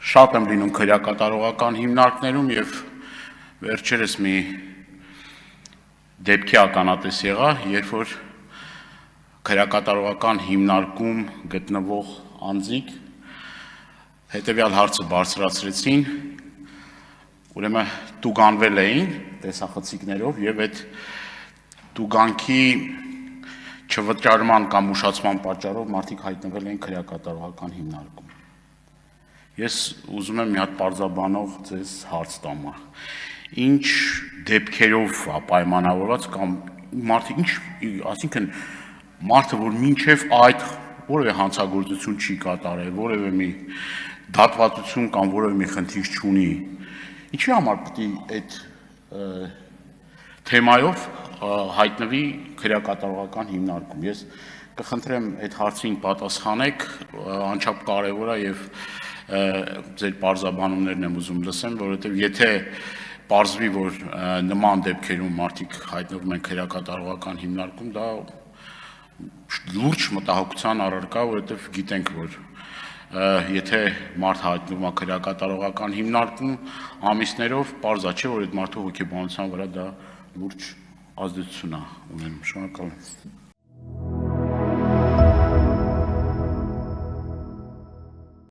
Շատ եմ լինում քրեակատարողական հիմնարկներում եւ վերջերս մի դեպքի ականատես եղա, երբ որ քրեակատարողական հիմնարկում գտնվող անձիկ հետեւյալ հարցը բարձրացրեցին, ուրեմն տուգանվել էին տեսախցիկներով եւ այդ տուգանքի չվճարման կամ ուշացման պատճառով մարդիկ հայտնվել էին քրեակատարողական հիմնարկում։ Ես ուզում եմ մի հատ պարզաբանող ձեզ հարց տամ։ Ինչ դեպքերով պայմանավորված կամ մարդիկ այսինքն մարդը որ մինչև այդ որևէ հանցագործություն չի կատարել, որևէ մի դատվածություն կամ որևէ մի խնդիր չունի, ինչի համար պետք է այդ թեմայով հայտնվի քրեակատարողական հիմնարկում։ Ես կխնդրեմ այդ հարցին պատասխանեք, անչափ կարևոր է եւ ձեր պարզաբանումներն եմ ուզում լսեմ, որովհետեւ եթե պարզվի, որ նման դեպքերում մարդիկ հայտնվում են քրեակատարողական հիմնարկում, դա լուրջ մտահոգության առարկա, որովհետեւ գիտենք, որ եթե մարդ հայտնվում է քրեակատարողական հիմնարկում ամիսներով, պարզ է, չէ, որ այդ մարդու հոգեբանության վրա դա լուրջ ազդեցություն է ունենում։ Շնորհակալ եմ։